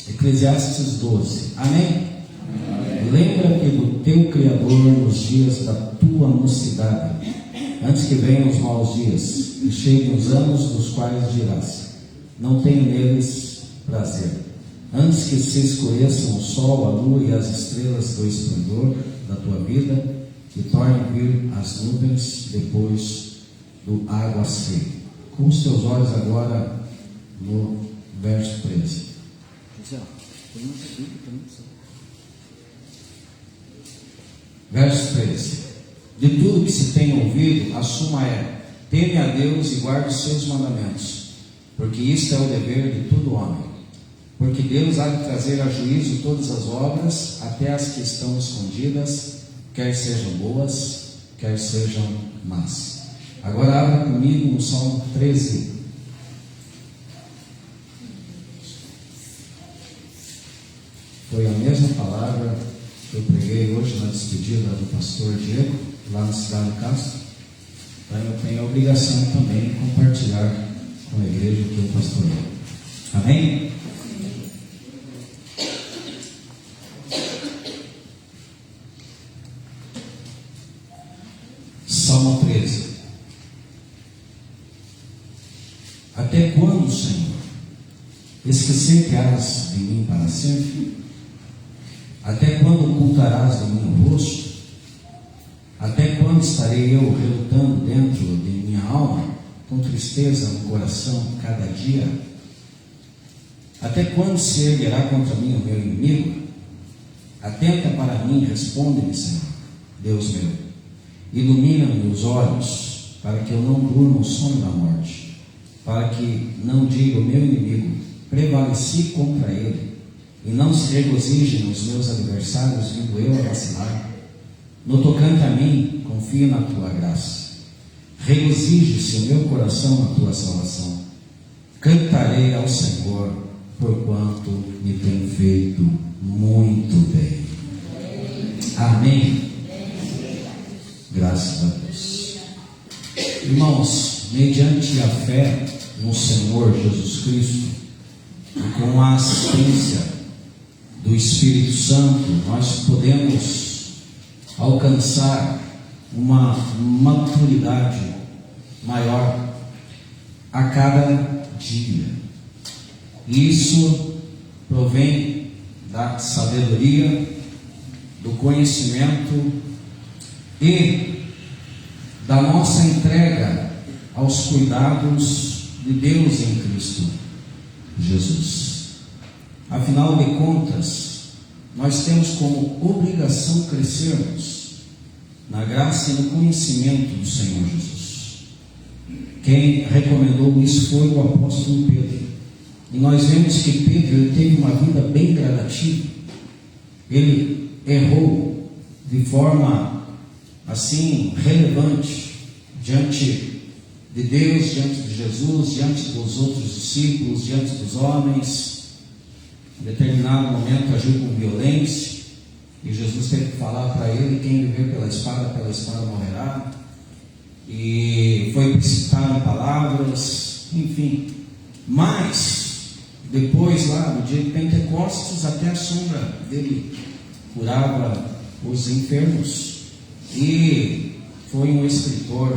Eclesiastes 12. Amém? Amém. Lembra-te do teu Criador nos dias da tua mocidade, antes que venham os maus dias e cheguem os anos dos quais dirás: não tenho neles prazer. Antes que se escureçam o sol, a lua e as estrelas do esplendor da tua vida, e tornem vir as nuvens depois do aguaceiro. Com os teus olhos agora no verso 13. Verso 13. De tudo que se tem ouvido, a suma é: teme a Deus e guarde os seus mandamentos, porque isto é o dever de todo homem. Porque Deus há de trazer a juízo todas as obras, até as que estão escondidas, quer sejam boas, quer sejam más. Agora abra comigo no Salmo 13. Foi a mesma palavra que eu preguei hoje na despedida do pastor Diego, lá na cidade de Castro. Então eu tenho a obrigação também de compartilhar com a igreja que eu pastoreio. Amém? Salmo 13. Até quando, Senhor, esquecer-te-ás de mim para sempre? Até quando ocultarás de mim o rosto? Até quando estarei eu relutando dentro de minha alma, com tristeza no coração cada dia? Até quando se erguerá contra mim o meu inimigo? Atenta para mim, responde-me, Senhor, Deus meu. Ilumina-me os olhos, para que eu não durma o sono da morte, para que não diga o meu inimigo: prevaleci contra ele, e não se regozijem os meus adversários, vindo eu a vacilar. No tocante a mim, confio na tua graça. Regozije-se o meu coração na tua salvação. Cantarei ao Senhor, porquanto me tem feito muito bem. Amém. Graças a Deus. Irmãos, mediante a fé no Senhor Jesus Cristo e com a assistência do Espírito Santo, nós podemos alcançar uma maturidade maior a cada dia. Isso provém da sabedoria, do conhecimento e da nossa entrega aos cuidados de Deus em Cristo Jesus. Afinal de contas, nós temos como obrigação crescermos na graça e no conhecimento do Senhor Jesus. Quem recomendou isso foi o apóstolo Pedro. E nós vemos que Pedro teve uma vida bem gradativa. Ele errou de forma assim relevante diante de Deus, diante de Jesus, diante dos outros discípulos, diante dos homens. Em determinado momento agiu com violência, e Jesus teve que falar para ele: quem viver pela espada morrerá. E foi precipitado em palavras, enfim. Mas depois, lá no dia de Pentecostes, até a sombra dele curava os enfermos, e foi um escritor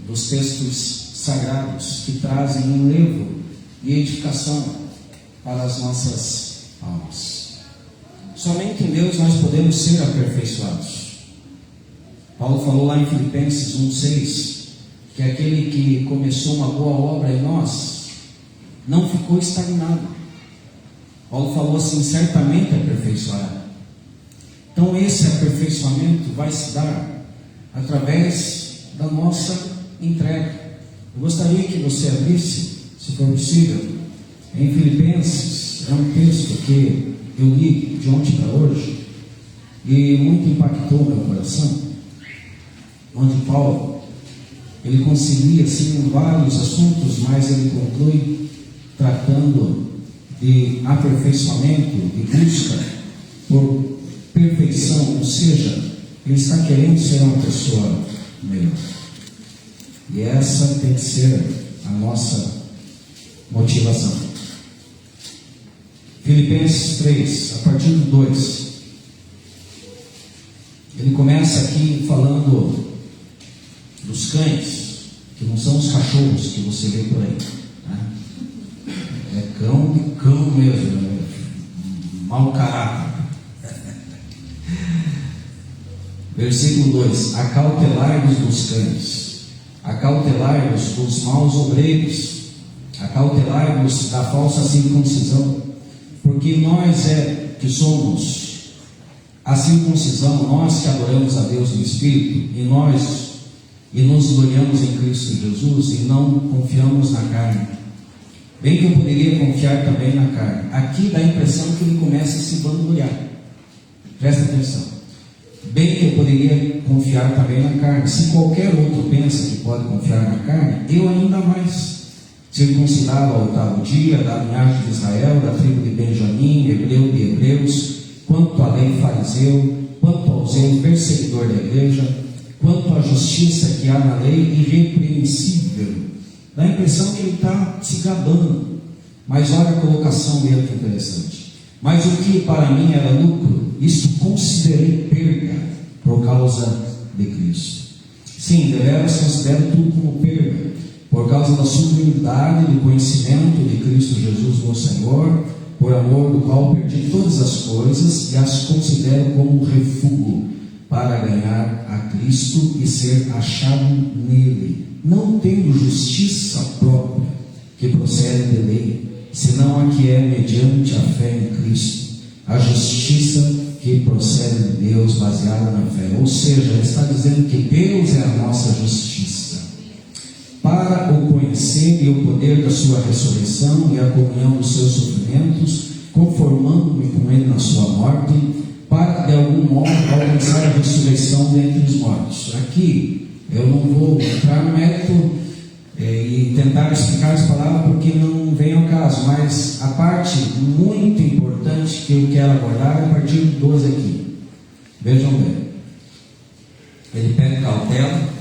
dos textos sagrados que trazem um enlevo e edificação para as nossas almas. Somente em Deus nós podemos ser aperfeiçoados. Paulo falou lá em Filipenses 1,6 que aquele que começou uma boa obra em nós não ficou estagnado. Paulo falou assim: certamente aperfeiçoará. Então esse aperfeiçoamento vai se dar através da nossa entrega. Eu gostaria que você abrisse, se for possível, em Filipenses. É um texto que eu li de ontem para hoje e muito impactou meu coração, onde Paulo ele concilia assim vários assuntos, mas ele conclui tratando de aperfeiçoamento, de busca por perfeição, ou seja, ele está querendo ser uma pessoa melhor. E essa tem que ser a nossa motivação. Filipenses 3, a partir do 2. Ele começa aqui falando dos cães, que não são os cachorros que você vê por aí, né? É cão e cão mesmo, né? Mau caráter. Versículo 2: acautelai-vos dos cães, acautelai-vos dos maus obreiros, acautelai-vos da falsa circuncisão, porque nós que somos a circuncisão, nós que adoramos a Deus no Espírito, e nos gloriamos em Cristo Jesus, e não confiamos na carne. Bem que eu poderia confiar também na carne. Aqui dá a impressão que ele começa a se vangloriar. Presta atenção. Bem que eu poderia confiar também na carne. Se qualquer outro pensa que pode confiar na carne, eu ainda mais. Circuncidado ao 8º dia, da linhagem de Israel, da tribo de Benjamim, hebreu de hebreus, quanto à lei fariseu, quanto ao zelo perseguidor da igreja, quanto à justiça que há na lei, irrepreensível. Dá a impressão que ele está se gabando, mas olha a colocação dele que interessante. Mas o que para mim era lucro, isso considerei perda por causa de Cristo. Sim, deveras considero tudo como perda, por causa da sublimidade do conhecimento de Cristo Jesus, meu Senhor, por amor do qual perdi todas as coisas e as considero como refúgio para ganhar a Cristo e ser achado nele, não tendo justiça própria que procede de lei, senão a que é mediante a fé em Cristo, a justiça que procede de Deus baseada na fé. Ou seja, ele está dizendo que Deus é a nossa justiça, para o conhecer e o poder da sua ressurreição e a comunhão dos seus sofrimentos, conformando-me com ele na sua morte, para de algum modo alcançar a ressurreição dentre os mortos. Aqui eu não vou entrar no mérito e tentar explicar as palavras porque não vem ao caso, mas a parte muito importante que eu quero abordar é a partir do 12 aqui. Vejam bem, ele pede cautela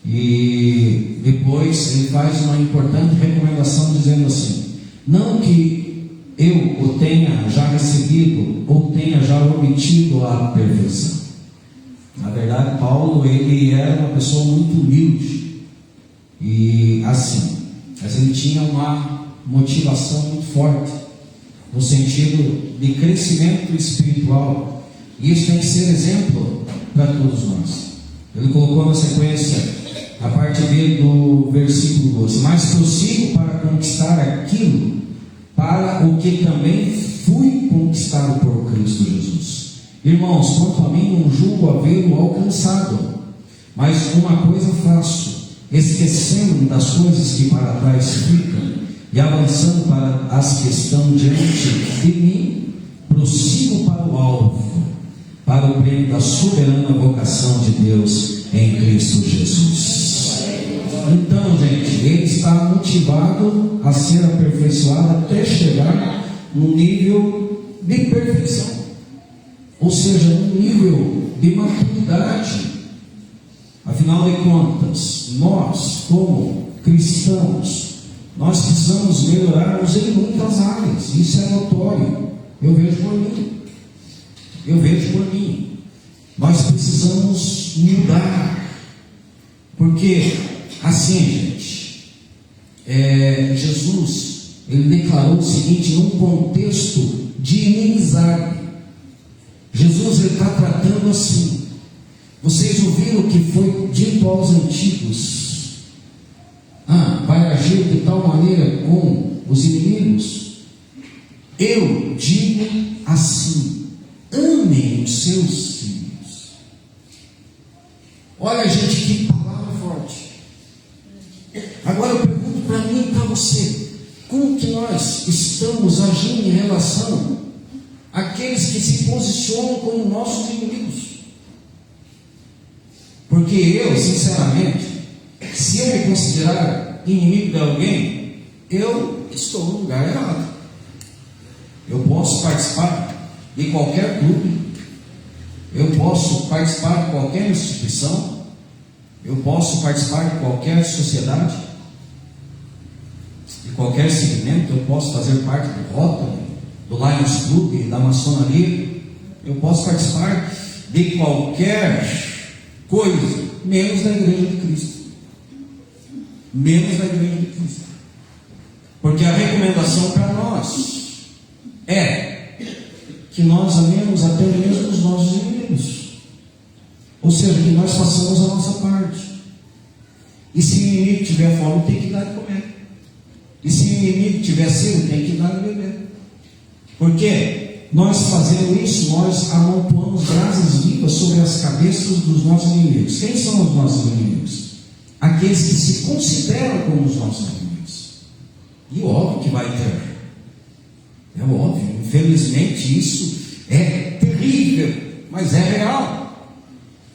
e depois ele faz uma importante recomendação dizendo assim: não que eu o tenha já recebido ou tenha já obtido a perfeição. Na verdade, Paulo, ele era uma pessoa muito humilde e assim, mas ele tinha uma motivação muito forte no sentido de crescimento espiritual, e isso tem que ser exemplo para todos nós. Ele colocou na sequência a parte B do versículo 12: mas prossigo para conquistar aquilo para o que também fui conquistado por Cristo Jesus. Irmãos, quanto a mim, não julgo havê-lo alcançado, mas uma coisa faço, esquecendo das coisas que para trás ficam e avançando para as que estão diante de mim, prossigo para o alvo, para o prêmio da soberana vocação de Deus em Cristo Jesus. Então, gente, ele está motivado a ser aperfeiçoado até chegar no nível de perfeição, ou seja, no nível de maturidade. Afinal de contas, nós, como cristãos, nós precisamos melhorar-nos em muitas áreas. Isso é notório. Eu vejo por mim. Nós precisamos mudar, porque assim, gente, Jesus, ele declarou o seguinte, num contexto de inimizade. Jesus, ele está tratando assim: vocês ouviram o que foi dito aos antigos? Vai agir de tal maneira com os inimigos? Eu digo assim: amem os seus filhos. Olha, gente, que palavra forte. Agora eu pergunto para mim e para você: como que nós estamos agindo em relação àqueles que se posicionam como nossos inimigos? Porque eu, sinceramente, se eu me considerar inimigo de alguém, eu estou no lugar errado. Eu posso participar de qualquer clube, eu posso participar de qualquer instituição, eu posso participar de qualquer sociedade, de qualquer segmento, eu posso fazer parte do Rotary, do Lions Club, da maçonaria, eu posso participar de qualquer coisa, menos da igreja de Cristo. Menos da igreja de Cristo. Porque a recomendação para nós é que nós amemos até mesmo os nossos inimigos. Ou seja, que nós façamos a nossa parte. E se o inimigo tiver fome, tem que dar de comer. E se o inimigo tiver sede, tem que dar de beber. Porque nós fazendo isso, nós amontoamos brasas vivas sobre as cabeças dos nossos inimigos. Quem são os nossos inimigos? Aqueles que se consideram como os nossos inimigos. E óbvio que vai ter. É óbvio. Infelizmente isso é terrível, mas é real.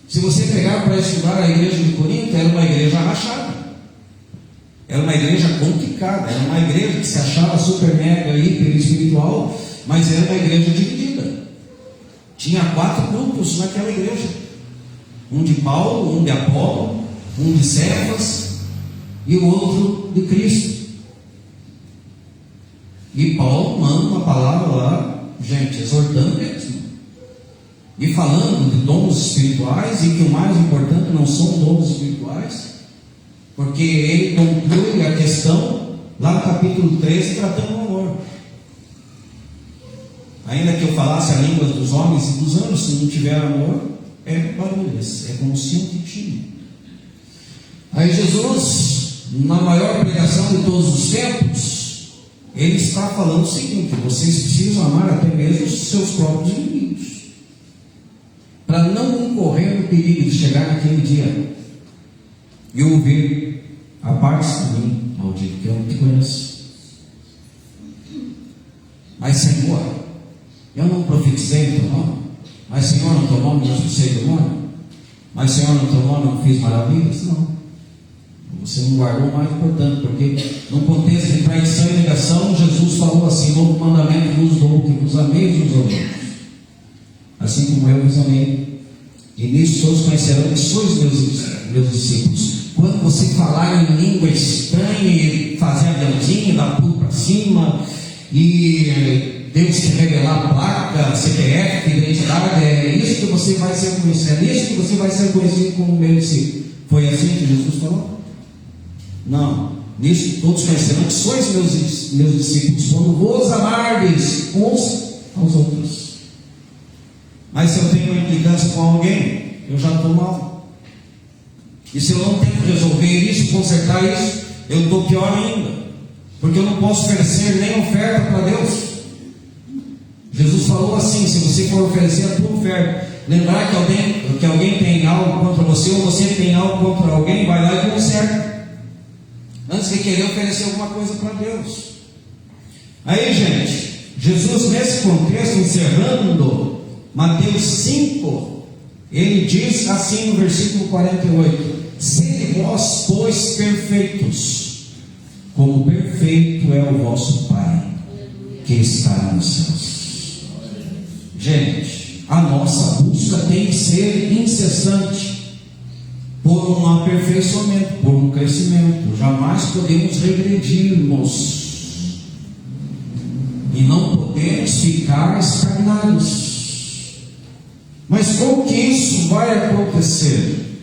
Se você pegar para estudar a igreja de Corinto, era uma igreja rachada. Era uma igreja complicada. Era uma igreja que se achava super mega, hiper espiritual, mas era uma igreja dividida. Tinha 4 grupos naquela igreja. Um de Paulo, um de Apolo, um de Cefas e o outro de Cristo. E Paulo manda uma palavra lá, gente, exortando mesmo. E falando de dons espirituais, e que o mais importante não são dons espirituais, porque ele conclui a questão lá no capítulo 13, tratando o amor. Ainda que eu falasse a língua dos homens e dos anjos, se não tiver amor, é barulho, é como se um tinha. Aí Jesus, na maior pregação de todos os tempos, ele está falando o seguinte: vocês precisam amar até mesmo os seus próprios inimigos, para não incorrer no perigo de chegar naquele dia e ouvir: aparte-se de mim, maldito, que eu não te conheço. Mas Senhor, eu não profetizei em teu nome. Mas Senhor, no teu nome eu expulsei demônio. Mas Senhor, no teu nome eu não fiz maravilhas. Não. Você não guardou o mais importante, porque num contexto de traição e negação, Jesus falou assim: novo mandamento vos dou, que vos ameis uns aos outros, assim como eu vos amei. E nisso todos conhecerão que sois meus discípulos, quando você falar em língua estranha e fazer aviãozinho, dar pulo para cima, e Deus te revelar a placa, CPF, identidade, é isso que você vai ser conhecido, é nisso que você vai ser conhecido como meu discípulo. Foi assim que Jesus falou? Não, nisso todos conhecerão que sois meus discípulos, quando vos amardes uns aos outros. Mas se eu tenho uma implicância com alguém, eu já estou mal. E se eu não tenho que resolver isso, consertar isso, eu estou pior ainda, porque eu não posso oferecer nem oferta para Deus. Jesus falou assim: se você for oferecer a tua oferta, lembrar que alguém tem algo contra você, ou você tem algo contra alguém, vai lá e conserta, antes de querer oferecer alguma coisa para Deus. Aí, gente, Jesus, nesse contexto, encerrando Mateus 5, ele diz assim no versículo 48: sede vós, pois, perfeitos, como perfeito é o vosso Pai que está nos céus. Gente, a nossa busca tem que ser incessante, por um aperfeiçoamento, por um crescimento. Jamais podemos regredirmos e não podemos ficar estagnados. Mas como que isso vai acontecer?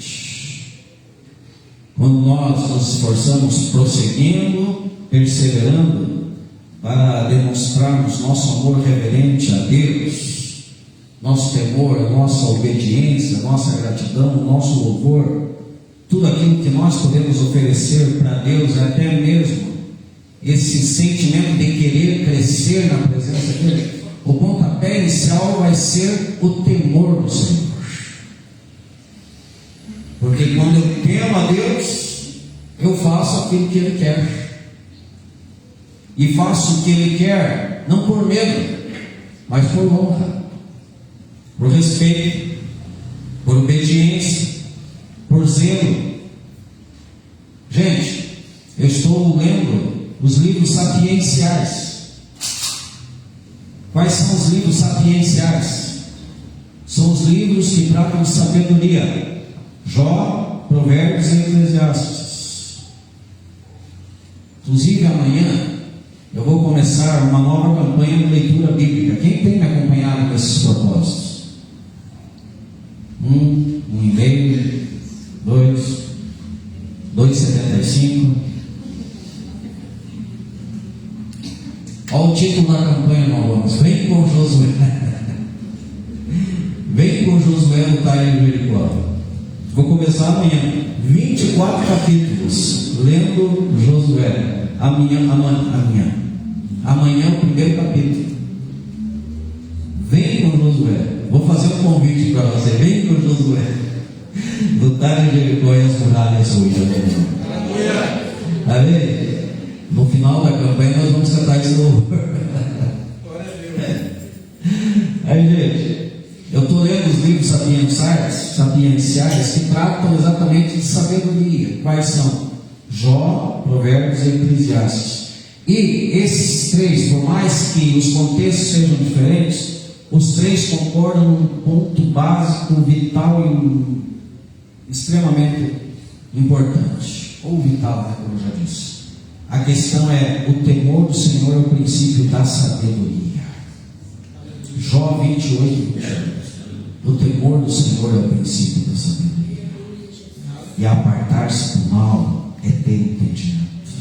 Quando nós nos esforçamos prosseguindo, perseverando, para demonstrarmos nosso amor reverente a Deus, nosso temor, a nossa obediência, a nossa gratidão, o nosso louvor, tudo aquilo que nós podemos oferecer para Deus, até mesmo esse sentimento de querer crescer na presença dEle, o pontapé inicial vai ser o temor do Senhor. Porque quando eu temo a Deus, eu faço aquilo que Ele quer. E faço o que Ele quer, não por medo, mas por honra, por respeito, por obediência, por zelo. Gente, eu estou lendo os livros sapienciais. Quais são os livros sapienciais? São os livros que tratam de sabedoria: Jó, Provérbios e Eclesiastes. Inclusive amanhã eu vou começar uma nova campanha de leitura bíblica. Olha o título da campanha, meu irmão. Vem com Josué. Vem com Josué lutar em Jericó. Vou começar amanhã. 24 capítulos. Lendo Josué. Amanhã é o primeiro capítulo. Vem com Josué. Vou fazer um convite para você. Vem com Josué. Lutar em Jericó e as muralhas sujas. Amém? No final da campanha nós vamos cantar esse louvor. Aí, gente, eu estou lendo os livros sapienciais que tratam exatamente de sabedoria. Quais são? Jó, Provérbios e Eclesiastes. E esses três, por mais que os contextos sejam diferentes, os três concordam num ponto básico, vital e extremamente importante. Ou vital, né, como eu já disse. A questão é: o temor do Senhor é o princípio da sabedoria. Jó 28. O temor do Senhor é o princípio da sabedoria. E apartar-se do mal é ter entendimento.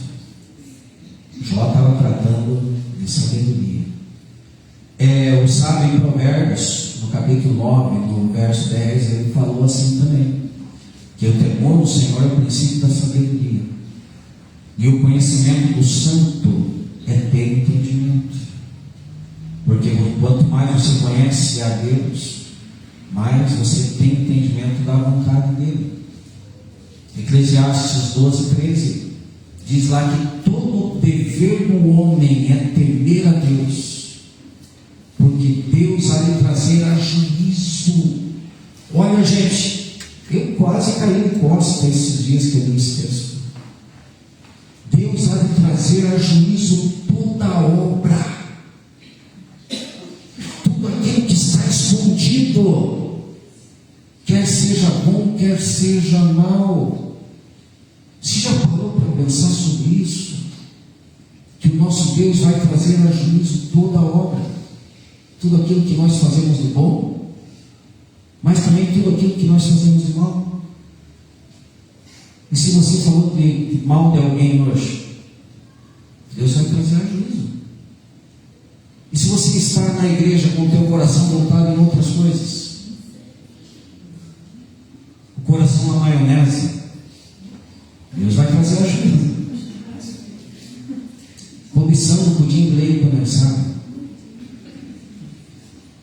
Jó estava tratando de sabedoria. O sábio em Provérbios, no capítulo 9, no verso 10, ele falou assim também: que o temor do Senhor é o princípio da sabedoria. E o conhecimento do santo é ter entendimento. Porque quanto mais você conhece a Deus, mais você tem entendimento da vontade dele. Eclesiastes 12:13 diz lá que todo o dever do homem é temer a Deus, porque Deus há de trazer a juízo. Olha, gente, eu quase caí em costa esses dias que eu li esse texto. Deus há de trazer a juízo toda a obra, tudo aquilo que está escondido, quer seja bom, quer seja mal. Você já parou para pensar sobre isso? Que o nosso Deus vai trazer a juízo toda a obra, tudo aquilo que nós fazemos de bom, mas também tudo aquilo que nós fazemos de mal. E se você falou de mal de alguém hoje, Deus vai trazer a juízo. E se você está na igreja com o teu coração voltado em outras coisas, o coração na maionese, Deus vai trazer a juízo. Cobiçando o pudim de leite condensado,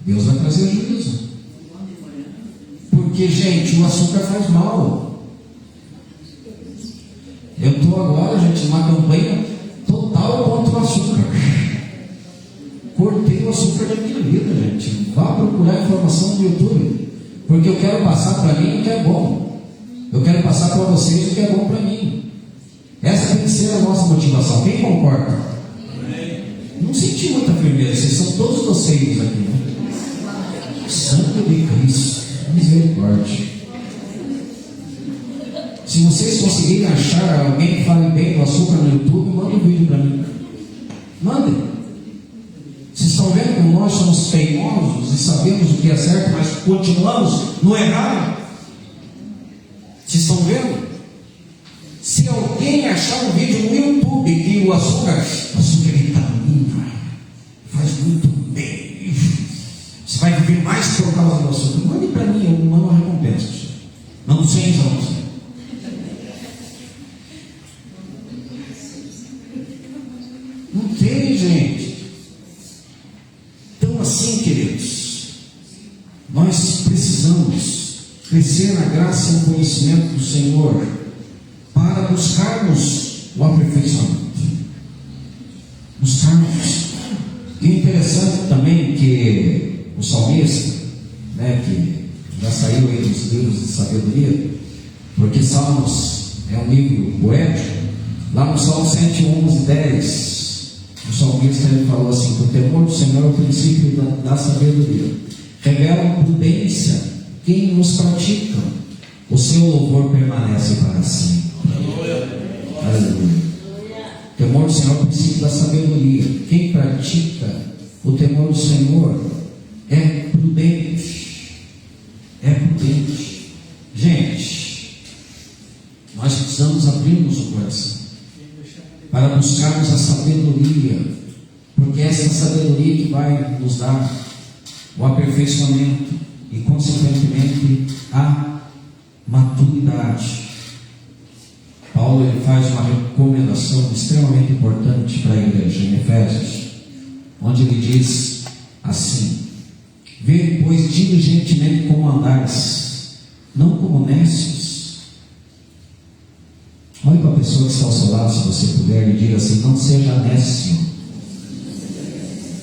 Deus vai trazer a juízo. Porque, gente, o açúcar faz mal. Eu estou agora, gente, numa campanha total contra o açúcar. Cortei o açúcar da minha vida, gente. Vá procurar informação no YouTube. Porque eu quero passar para mim o que é bom. Eu quero passar para vocês o que é bom para mim. Essa tem que ser a nossa motivação. Quem concorda? Não senti muita firmeza. Vocês são todos doceiros aqui, né? Sangue de Cristo. Misericórdia. Se vocês conseguirem achar alguém que fale bem do açúcar no YouTube, manda um vídeo para mim. Mandem. Vocês estão vendo como nós somos teimosos e sabemos o que é certo, mas continuamos no errado? Vocês estão vendo? Se alguém achar um vídeo no YouTube que o açúcar é vitamina, faz muito bem, você vai viver mais por causa do açúcar, mande para mim, eu mando uma recompensa. Mando 100 anos. Não tem, gente. Então, assim, queridos, nós precisamos crescer na graça e no conhecimento do Senhor para buscarmos o aperfeiçoamento. Buscarmos. E é interessante também que o salmista, né, que já saiu aí dos livros de sabedoria, porque Salmos é um livro poético. Lá no Salmo 111:10, o salmista ele falou assim: que o temor do Senhor é o princípio da sabedoria, revela prudência quem nos pratica, o seu louvor permanece para sempre. Aleluia. O temor do Senhor é o princípio da sabedoria. Quem pratica o temor do Senhor é prudente. É prudente. Gente, nós precisamos abrirmos o coração para buscarmos a sabedoria, porque sabedoria que vai nos dar o aperfeiçoamento e, consequentemente, a maturidade. Paulo ele faz uma recomendação extremamente importante para a igreja em Efésios, onde ele diz assim: vê, pois, diligentemente como andais, não como necios. Olhe para a pessoa que está ao seu lado, se você puder, e diga assim: não seja nécio.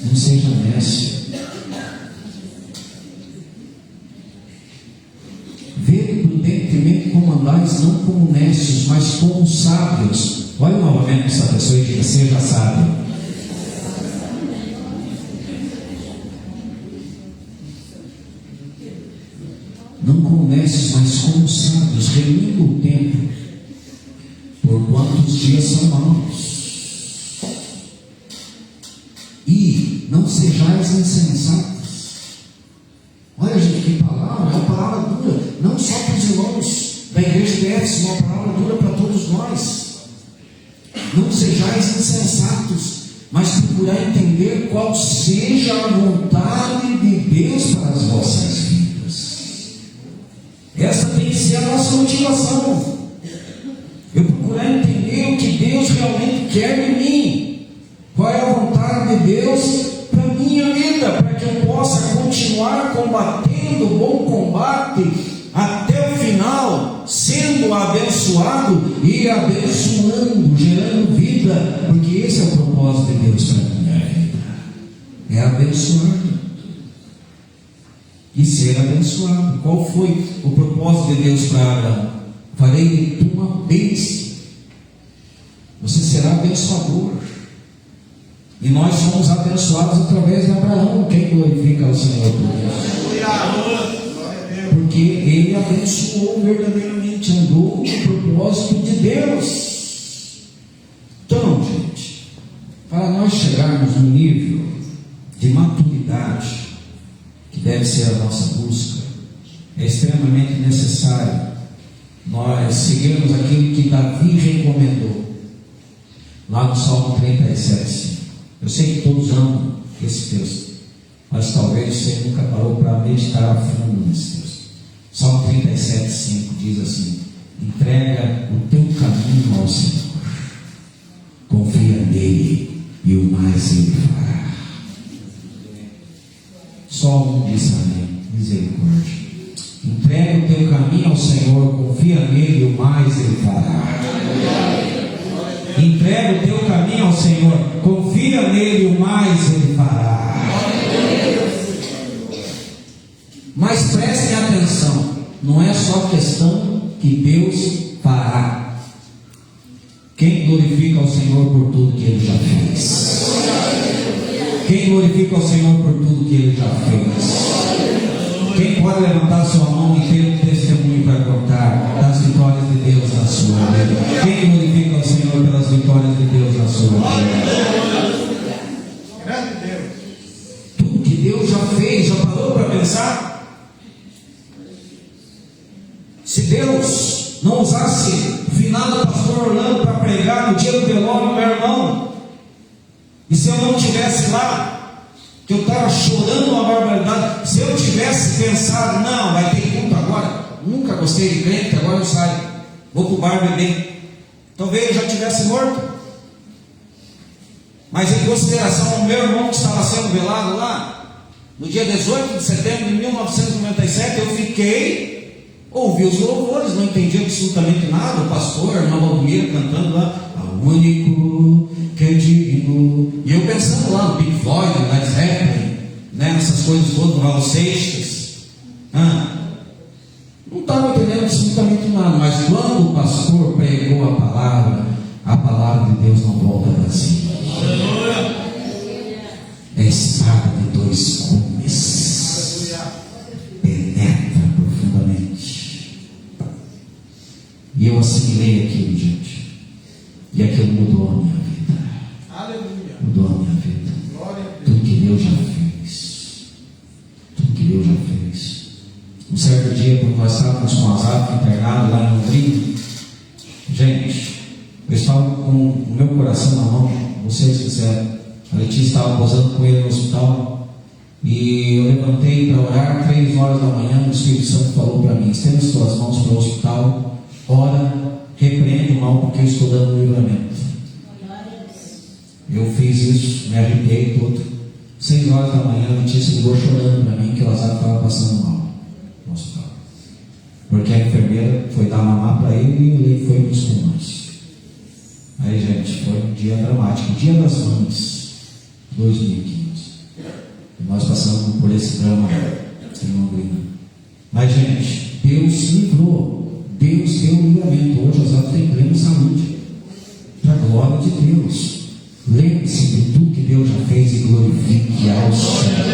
Não seja nécio. Vede prudentemente como andais, não como nécios, mas como sábios. Olhe novamente para essa pessoa e diga: seja sábio. Não como nécios, mas como sábios, reunindo o tempo, porquanto os dias são maus. E não sejais insensatos. Olha, gente, que palavra, é uma palavra dura, não só para os irmãos da igreja de Éfeso, uma palavra dura para todos nós. Não sejais insensatos, mas procurai entender qual seja a vontade de Deus para as vossas vidas. Essa tem que ser a nossa motivação. Eu procurar entender o que Deus realmente quer de mim. Qual é a vontade de Deus para a minha vida, para que eu possa continuar combatendo o bom combate até o final, sendo abençoado e abençoando, gerando vida, porque esse é o propósito de Deus para a minha vida, é abençoar e ser abençoado. Qual foi o propósito de Deus para Abraão? Farei de tu uma bênção, você será abençoador. E nós somos abençoados através de Abraão. Quem glorifica ao Senhor por isso? Porque ele abençoou verdadeiramente, andou no propósito de Deus. Então, gente, para nós chegarmos no nível de maturidade que deve ser a nossa busca, é extremamente necessário nós seguirmos aquilo que Davi recomendou lá no Salmo 37:5. Eu sei que todos amam esse texto, mas talvez você nunca parou para meditar a fundo nesse texto. Salmo 37:5 diz assim: entrega o teu caminho ao Senhor, confia nele e o mais ele fará. Só um diz amém, misericórdia. Entrega o teu caminho ao Senhor, confia nele e o mais ele fará. Entrega o teu caminho ao Senhor, confia nele e o mais ele fará. Mas prestem atenção, não é só questão que Deus fará. Quem glorifica ao Senhor por tudo que ele já fez? Quem glorifica ao Senhor por tudo que ele já fez? Quem pode levantar sua mão e ter um testemunho para contar das vitórias de Deus na sua vida? Quem glorifica ao Senhor pelas vitórias de Deus na sua vida? Tudo que Deus já fez, já parou para pensar? Se Deus não usasse o finado pastor Orlando para pregar no dia do velório do meu irmão, e se eu não estivesse lá, que eu estava chorando uma barbaridade, se eu tivesse pensado, não, vai ter culto agora, nunca gostei de crente, agora eu saio, vou para o bar beber, talvez eu já tivesse morto. Mas em consideração ao meu irmão que estava sendo velado lá, no dia 18 de setembro de 1997, eu fiquei, ouvi os louvores, não entendi absolutamente nada, o pastor, a irmã Valdomira cantando lá, o único que é digno, e eu pensando lá no Pink Floyd, no Led Zeppelin, né, nessas coisas todas, no Raul Seixas, não estava entendendo absolutamente nada, mas quando o pastor pregou a palavra de Deus não volta vazia. É espada de dois gumes, penetra profundamente. E eu assimilei aquilo, gente, e aquilo mudou a minha vida. Aleluia. Mudou a minha vida. Glória a Deus. Tudo que Deus já fez. Tudo que Deus já fez. Um certo dia, quando nós estávamos com o Azaf internado lá em Londrina, gente, eu estava com o meu coração na mão, vocês fizeram, A Letícia estava posando com ele no hospital. E eu levantei para orar, 3 horas da manhã. O Espírito Santo falou para mim: estenda as tuas mãos para o hospital, ora, repreende o mal, porque eu estou dando livramento. Eu fiz isso, me arrepiei todo. 6 horas da manhã, a Letícia ligou chorando para mim que o Lazaro estava passando mal no hospital, porque a enfermeira foi dar mamar para ele e ele foi nos pulmões. Aí, gente, foi um dia dramático, Dia das Mães 2015. Nós passamos por esse drama em Londrina. Mas, gente, Deus livrou, Deus deu livramento. Hoje as aulas têm plena saúde, para a glória de Deus. Lembre-se de tudo que Deus já fez e glorifique ao Senhor.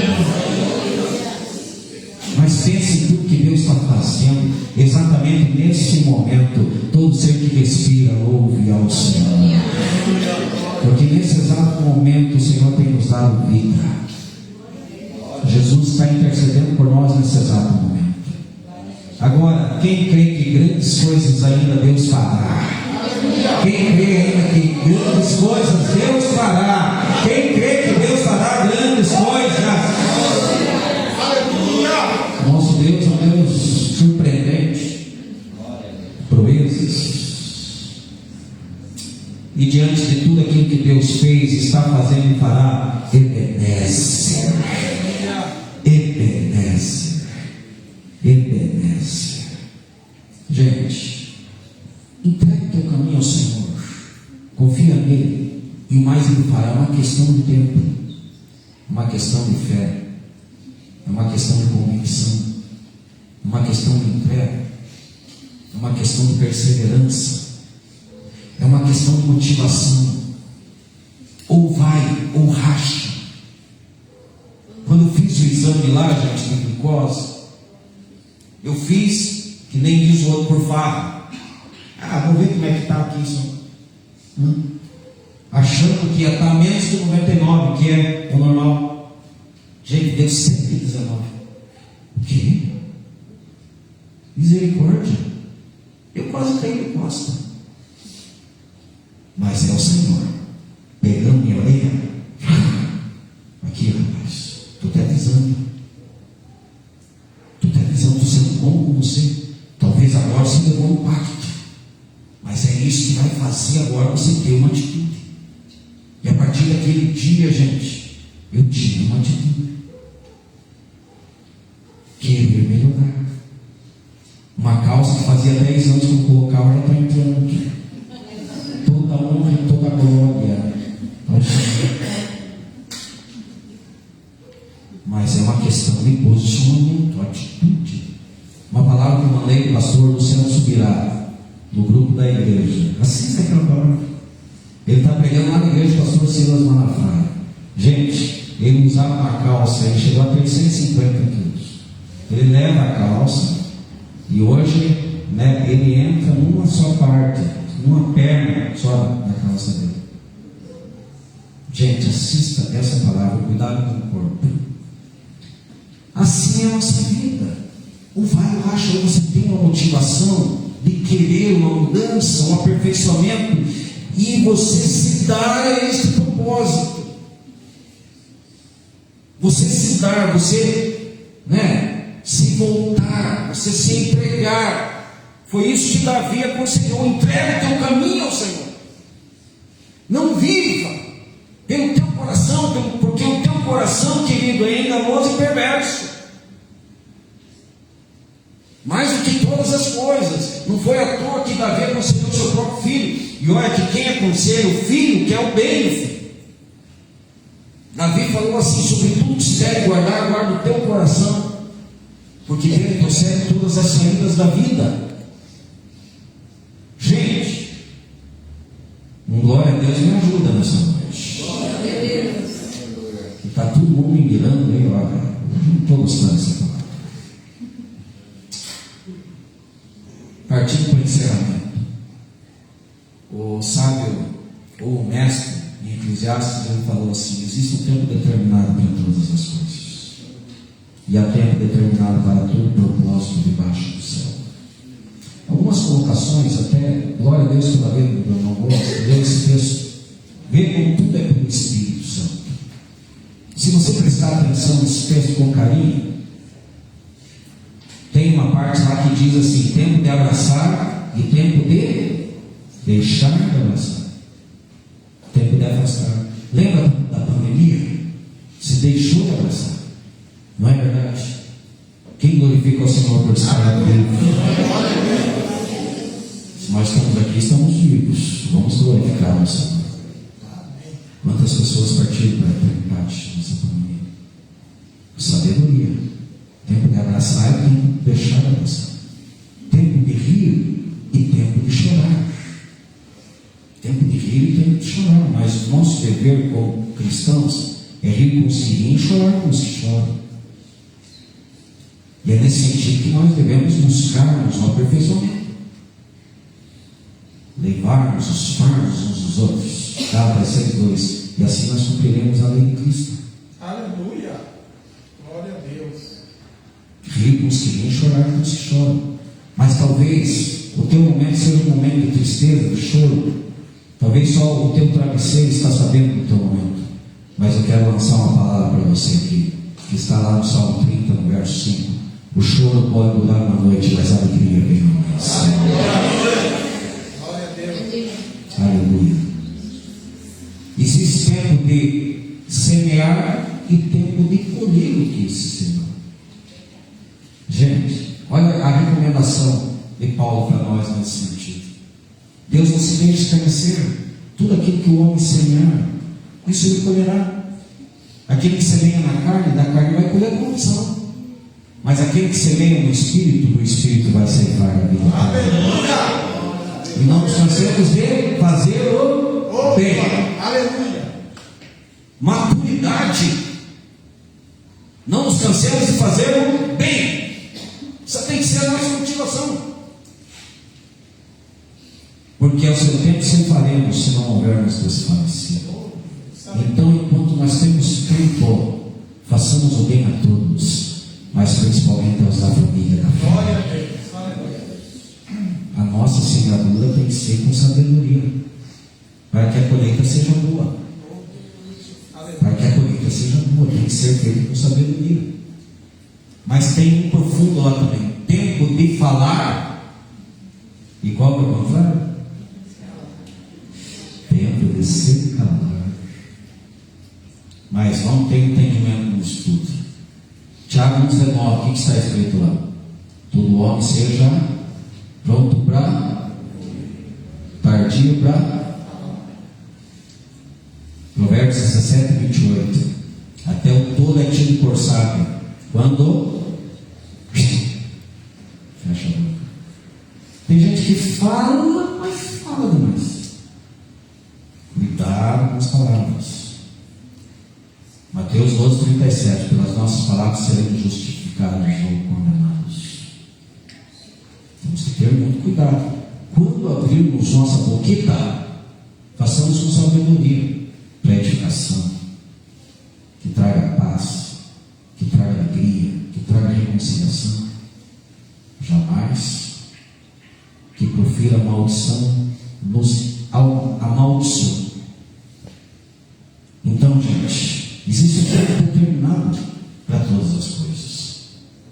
Mas pense em tudo que Deus está fazendo exatamente nesse momento. Todo ser que respira, louve ao Senhor, porque nesse exato momento o Senhor tem nos dado vida. Jesus está intercedendo por nós nesse exato momento. Agora, quem crê que grandes coisas ainda Deus fará? Quem crê ainda que grandes coisas Deus fará? Quem crê que Deus fará grandes coisas? Nosso Deus é um Deus surpreendente, proezas. E diante de tudo aquilo que Deus fez, está fazendo e fará, Ebenezer. Ebenezer. Gente, entregue teu caminho ao Senhor, confia nele, e o mais ele fará. É uma questão de tempo, uma questão de fé, é uma questão de convicção, uma questão de entrega, é uma questão de perseverança, é uma questão de motivação. Ou vai ou racha. Quando eu fiz o exame lá, gente, de glicose, eu fiz que nem diz o outro por farra. Vou ver como é que está aqui isso. Achando que ia estar menos que 99, que é o normal. Gente, deu 119. O quê? Misericórdia. Eu quase caí de costa. Mas é o Senhor pegando minha orelha. Aqui, rapaz, estou te avisando. Estou sendo bom com você. Talvez agora você levou um pacto, mas é isso que vai fazer agora você ter uma atitude. E a partir daquele dia, gente, eu tive uma atitude. Querer melhorar. Uma calça que fazia 10 anos que eu colocava, ela está entrando aqui. Toda honra e toda glória ao Senhor. Mas é uma questão de posicionamento, atitude. Uma palavra que eu mandei do pastor Luciano Subirá, no grupo da igreja. Assista aquela palavra. Ele está pregando lá na igreja do pastor Silas Malafaia. Gente, ele usava uma calça, ele chegou a ter 150 quilos. Ele leva a calça e hoje, né, ele entra numa só parte, numa perna só da calça dele. Gente, assista essa palavra, cuidado com o corpo. Assim é a nossa vida. O vai ou racha, você tem uma motivação de querer uma mudança, um aperfeiçoamento, e você se dar a este propósito. Você se dar, você, se voltar, você se entregar. Foi isso que Davi aconselhou: entrega o teu caminho ao Senhor. Não viva pelo teu coração, porque o teu coração, querido, é enganoso e perverso. Mais do que todas as coisas. Não foi à toa que Davi aconselhou seu próprio filho. E olha que quem aconselha o filho quer o bem do filho. Davi falou assim: sobretudo se deve guardar, guarda o teu coração, porque dele procede todas as saídas da vida. Gente, um glória a Deus me ajuda nessa noite. Glória a Deus. Está todo mundo me mirando aí, olha. Não estou gostando dessa palavra. Partindo para o encerramento, o sábio, ou o mestre em Eclesiastes, ele falou assim: existe um tempo determinado para todas as coisas, e há tempo determinado para todo propósito debaixo do céu. Algumas colocações, até, glória a Deus pela vida do meu irmão Gosto, leu esse texto: vê como tudo é pelo Espírito Santo. Se você prestar atenção nesse texto com carinho, tem uma parte lá que diz assim: tempo de abraçar e tempo de deixar de abraçar, tempo de afastar. Lembra da pandemia? Se deixou de abraçar, não é verdade? Quem glorifica o Senhor por estar dele? Se nós estamos aqui, estamos vivos. Vamos glorificar o Senhor. Quantas pessoas partiram para a eternidade nessa pandemia? Sabedoria. Tempo de abraçar e tempo de deixar de abraçar. Tempo de rir e tempo de chorar. Tempo de rir e tempo de chorar. Mas o nosso dever como cristãos é rir com os que riem e chorar com os que choram. E é nesse sentido que nós devemos buscarmos o aperfeiçoamento, levarmos os fardos uns dos outros. Gálatas 6:2. E assim nós cumpriremos a lei de Cristo. Aleluia! Glória a Deus. Rir com os que riem, chorar com os que choram. Mas talvez o teu momento seja um momento de tristeza, de choro. Talvez só o teu travesseiro está sabendo do teu momento. Mas eu quero lançar uma palavra para você aqui, que está lá no Salmo 30, no verso 5. O choro pode durar uma noite, mas a alegria vem no mês. Glória a Deus. Aleluia. Existe tempo de semear e tempo de colher o que se semeou. Gente, olha a recomendação de Paulo para nós nesse sentido. Deus não se deixa escarnecer. Tudo aquilo que o homem semear, isso ele colherá. Aquele que semeia na carne, da carne vai colher corrupção. Mas aquele que semeia no Espírito, do Espírito vai ceifar a vida. Aleluia! E não nos cansemos de fazer o bem. Aleluia! Maturidade. Não nos cansemos de fazer o bem. Isso tem que ser a nossa motivação. Porque ao seu tempo ceifaremos se não houvermos desfalecido. Então, enquanto nós temos tempo, façamos o bem a todos, mas principalmente aos da família da fé. A nossa semeadura tem que ser com sabedoria, para que a colheita seja boa. Para que a colheita seja boa, tem que ser feita com sabedoria. Mas tem um profundo lá também: tempo de falar. E qual é o contrário? Tempo de se calar. Mas não tem entendimento no estudo. Tiago 1,19, o que está escrito lá? Todo homem seja pronto para, tardio para. Provérbios 17:28. Até o tolo é tido por sábio quando fecha a boca. Tem gente que fala, mas fala demais. Cuidado com as palavras. Mateus 12:37. Pelas nossas palavras seremos justificados ou condenados. Temos que ter muito cuidado. Quando abrirmos nossa boquita, façamos com sabedoria, para edificação, que traga paz, que traga alegria, que traga reconciliação. Jamais que profira maldição nos amaldiçoe. Então, gente, existe um tempo determinado para todas as coisas.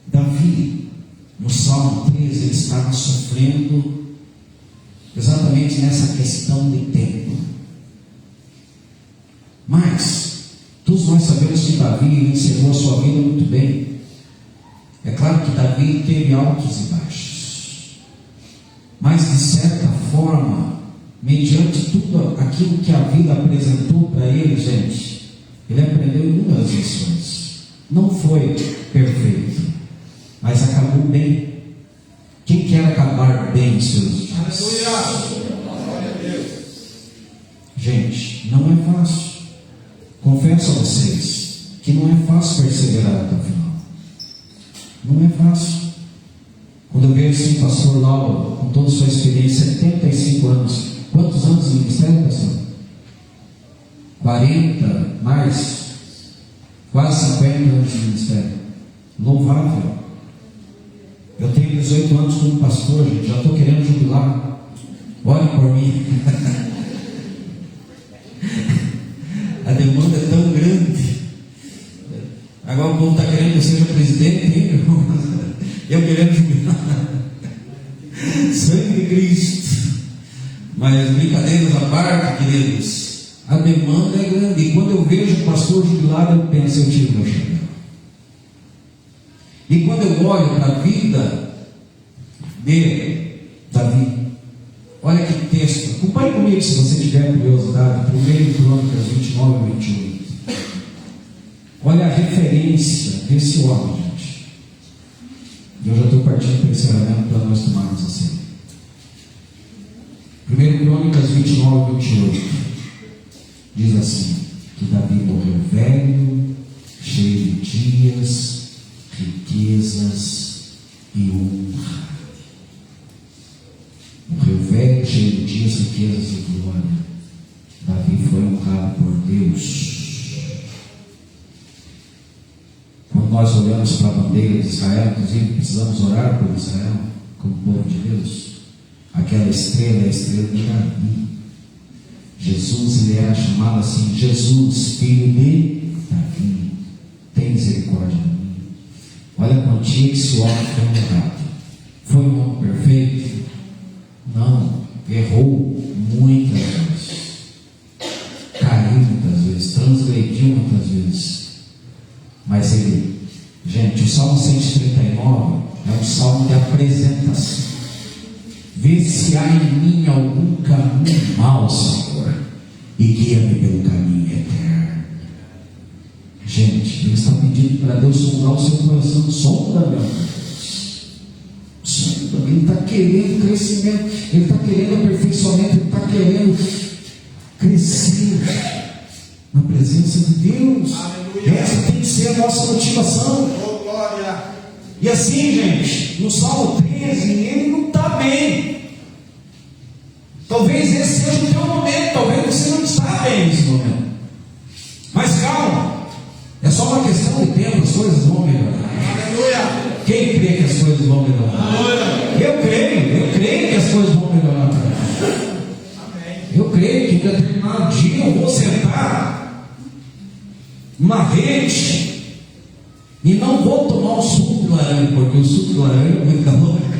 Davi, no Salmo 13, ele estava sofrendo exatamente nessa questão de tempo. Mas todos nós sabemos que Davi encerrou a sua vida muito bem. É claro que Davi teve altos e baixos, mas de certa forma, mediante tudo aquilo que a vida apresentou para ele, gente, ele aprendeu inúmeras lições. Não foi perfeito, mas acabou bem. Quem quer acabar bem os seus dias? Gente, não é fácil. Confesso a vocês que não é fácil perseverar até o final. Não é fácil. Quando eu vejo assim, pastor Lauro, com toda a sua experiência, 75 anos. Quantos anos de ministério, pastor? 40, mais, quase 50 anos de ministério. Louvável. Eu tenho 18 anos como pastor, gente, já estou querendo jubilar. Olhe por mim. A demanda é tão grande. Agora o povo está querendo que eu seja presidente, hein, irmão? Eu querendo jubilar. Sangue de Cristo. Mas brincadeiras à parte, queridos, a demanda é grande. E quando eu vejo o pastor jubilado, eu penso, eu tiro meu chapéu. E quando eu olho para a vida de Davi, olha que texto. Acompanhe comigo se você tiver curiosidade. 1 Crônicas 29 e 28. Olha a referência desse homem, gente. E eu já estou partindo para esse encerramento para nós tomarmos assim. 1 Crônicas 29 e 28. Diz assim: que Davi morreu velho, cheio de dias, riquezas e honra. Morreu velho, cheio de dias, riquezas e glória. Davi foi honrado por Deus. Quando nós olhamos para a bandeira de Israel, inclusive precisamos orar por Israel, como povo de Deus. Aquela estrela é a estrela de Davi. Jesus, ele era chamado assim: Jesus, filho de Davi, tem misericórdia de mim. Olha a quantia que esse homem foi honrado. Foi um homem perfeito? Não, errou muitas vezes, caiu muitas vezes, transgrediu muitas vezes, mas ele, gente, o Salmo 139 é um salmo de apresentação. Vê se há em mim algum caminho mau, Senhor, e guia-me pelo caminho eterno. Gente, ele está pedindo para Deus sondar o seu coração. Sonda, meu Deus. Sonda. Ele está querendo crescimento, ele está querendo aperfeiçoamento, ele está querendo crescer na presença de Deus. Aleluia. Essa tem que ser a nossa motivação. Oh, glória. E assim, gente, no Salmo 13, ele não está bem. Talvez esse seja o teu momento, talvez você não está bem nesse momento. Mas calma, é só uma questão de tempo, as coisas vão melhorar. Aleluia. Quem crê que as coisas vão melhorar? Aleluia. Eu creio que as coisas vão melhorar. Amém. Eu creio que em determinado dia eu vou sentar numa rede e não vou tomar um suco de laranja, porque o suco de laranja é muito calórico.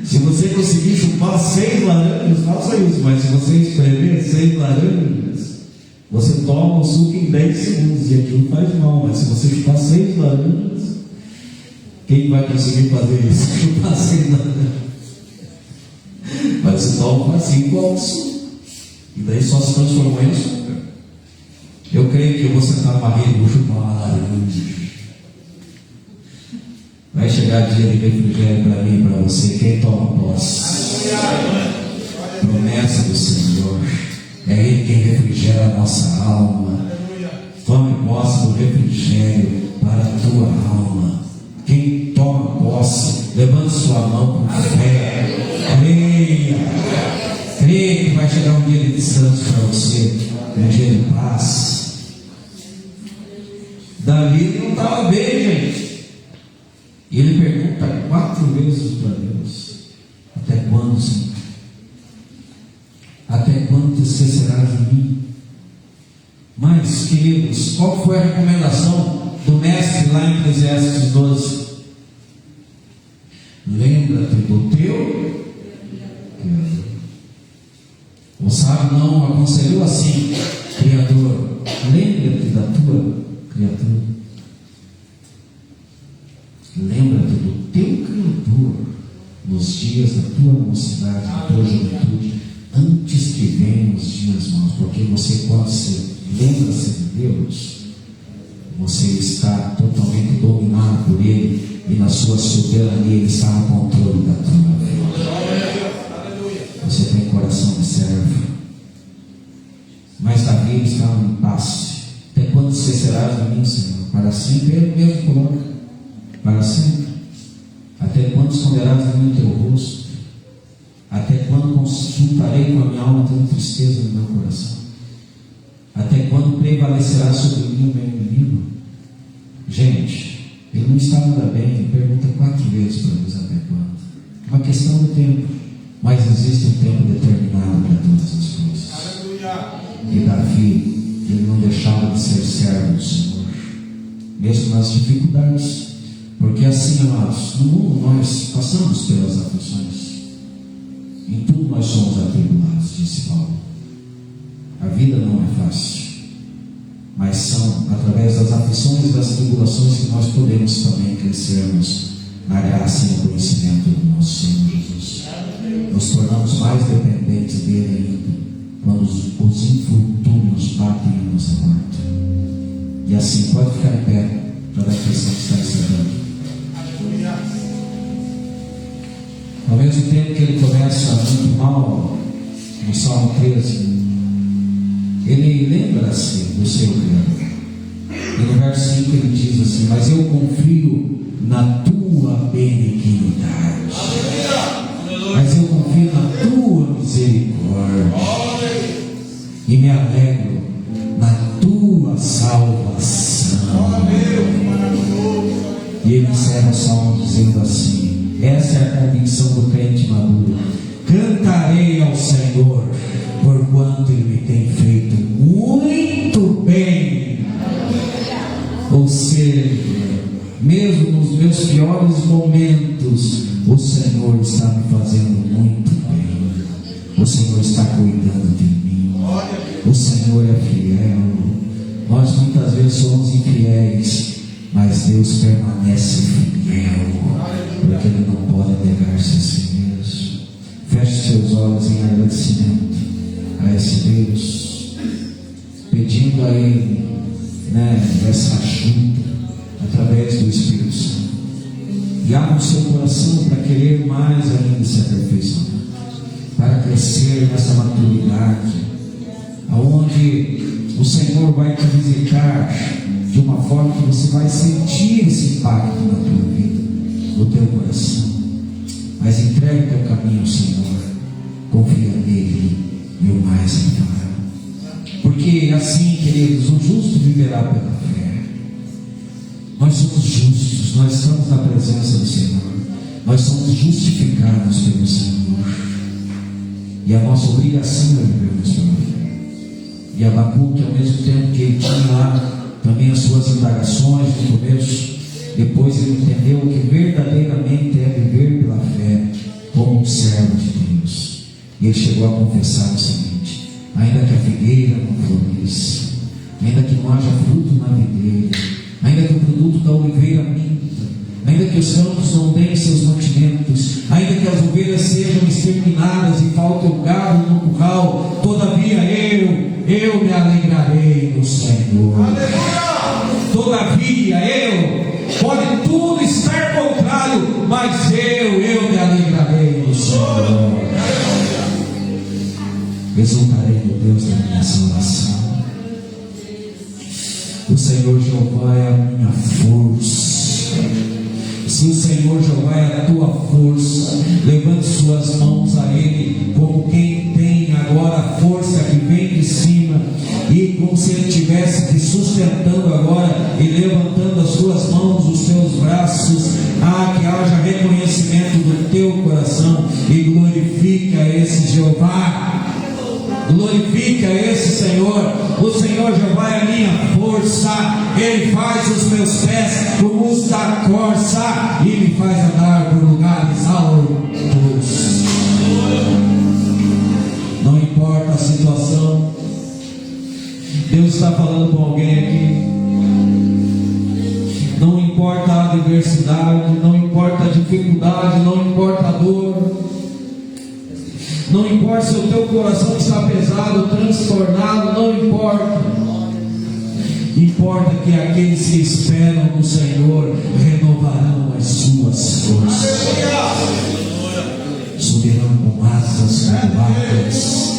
Se você conseguir chupar 6 laranjas, faça isso, mas se você espremer 6 laranjas, você toma o suco em 10 segundos e aquilo faz mal. Mas se você chupar 6 laranjas, quem vai conseguir fazer isso? Chupar 6 laranjas. Mas você toma assim igual o suco, e daí só se transformou em açúcar. Eu creio que eu vou sentar numa rede e vou chupar uma laranja. Vai chegar dia de refrigério para mim e para você. Quem toma posse? Promessa do Senhor. É Ele quem refrigera a nossa alma. Tome posse do refrigério para a tua alma. Quem toma posse, levante sua mão com fé. Creia. Creia que vai chegar um dia de descanso para você. Um dia de paz. Davi não estava bem, gente. E ele pergunta 4 vezes para Deus: até quando, Senhor? Até quando te esquecerás de mim? Mas, queridos, qual foi a recomendação do mestre lá em Eclesiastes 12? Lembra-te do teu Criador. O sábio não aconselhou assim: Criador, lembra-te da tua criatura. Lembra-te do teu Criador nos dias da tua mocidade, da tua juventude, antes que venham os dias maus, porque você, quando se lembra-se de Deus, você está totalmente dominado por Ele, e na sua soberania Ele está no controle da tua vida. Você tem coração de servo. Mas Davi estava em paz. Até quando esquecerás de mim, Senhor? Para sempre Ele mesmo coloca. Para sempre. Até quando esconderás de mim o teu rosto? Até quando consultarei com a minha alma tendo tristeza no meu coração? Até quando prevalecerá sobre mim o meu inimigo? Gente, ele não está nada bem. Ele pergunta 4 vezes para Deus até quando. Uma questão de tempo. Mas existe um tempo determinado para todas as coisas. Aleluia. E Davi, ele não deixava de ser mesmo nas dificuldades, porque assim, amados, no mundo nós passamos pelas aflições, em tudo nós somos atribulados, disse Paulo. A vida não é fácil, mas são através das aflições e das tribulações que nós podemos também crescermos na graça e no conhecimento do nosso Senhor Jesus. Nos tornamos mais dependentes dele ainda quando os infortúnios batem em nossa porta. E assim, pode ficar em pé para a reflexão que está encerrando. Ao mesmo tempo que ele começa muito mal, no Salmo 13, ele lembra-se do seu Criador. E no verso 5 ele diz assim: mas eu confio na tua benignidade, mas eu confio na tua misericórdia, e me alegro na tua salvação. E ele encerra o salmo dizendo assim: essa é a convicção do crente maduro: cantarei ao Senhor, porquanto ele me tem feito muito bem. Ou seja, mesmo nos meus piores momentos, o Senhor está me fazendo muito bem. O Senhor está cuidando de mim. O Senhor é fiel. Nós muitas vezes somos infiéis, mas Deus permanece fiel, porque Ele não pode negar-se a si mesmo. Feche seus olhos em agradecimento a esse Deus, pedindo a Ele, essa ajuda através do Espírito Santo. E abra o seu coração para querer mais ainda se aperfeiçoar, para crescer nessa maturidade, aonde o Senhor vai te visitar de uma forma que você vai sentir esse impacto na tua vida, no teu coração. Mas entregue o teu caminho ao Senhor, confia nele e o mais ele fará. Porque assim, queridos, o justo viverá pela fé. Nós somos justos, nós estamos na presença do Senhor, nós somos justificados pelo Senhor, e a nossa obrigação é vivermos pela fé. E Abacuque, ao mesmo tempo que ele tinha lá também as suas indagações no começo, depois ele entendeu que verdadeiramente é viver pela fé como um servo de Deus. E ele chegou a confessar o seguinte: ainda que a figueira não floresça, ainda que não haja fruto na videira, ainda que o produto da oliveira minta, ainda que os campos não deem seus mantimentos, ainda que as ovelhas sejam exterminadas e falte o gado no curral, todavia eu me alegrarei no Senhor. Todavia pode tudo estar contrário, mas eu me alegrarei no Senhor. Exultarei no Deus da minha salvação. O Senhor Jeová é a minha força. Se o Senhor Jeová é a tua força, levante suas mãos a Ele, como quem tem agora a força que vem de cima, e como se Ele estivesse te sustentando agora e levantando as tuas mãos, os teus braços. Que haja reconhecimento do teu coração e glorifique a esse Jeová. Glorifique a esse Senhor. O Senhor Jeová é a minha força. Ele faz os meus pés como os da corça e me faz andar por lugares altos. Não importa a situação, Deus está falando com alguém aqui. Não importa a adversidade, não importa a dificuldade, não importa a dor, não importa se o teu coração está pesado, transtornado, não importa. Importa que aqueles que esperam no Senhor renovarão as suas forças, subirão com asas renovadas.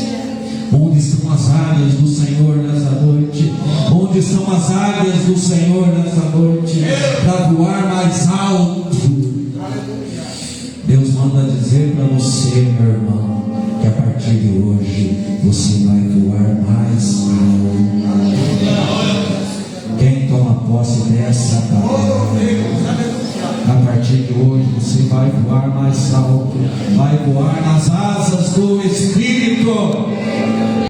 Onde estão as águias do Senhor nessa noite? Onde estão as águias do Senhor nessa noite? Para voar mais alto. Deus manda dizer para você, meu irmão, que a partir de hoje você vai voar mais alto. Quem toma posse dessa palavra, a partir de hoje você vai voar mais alto, vai voar nas asas do Espírito.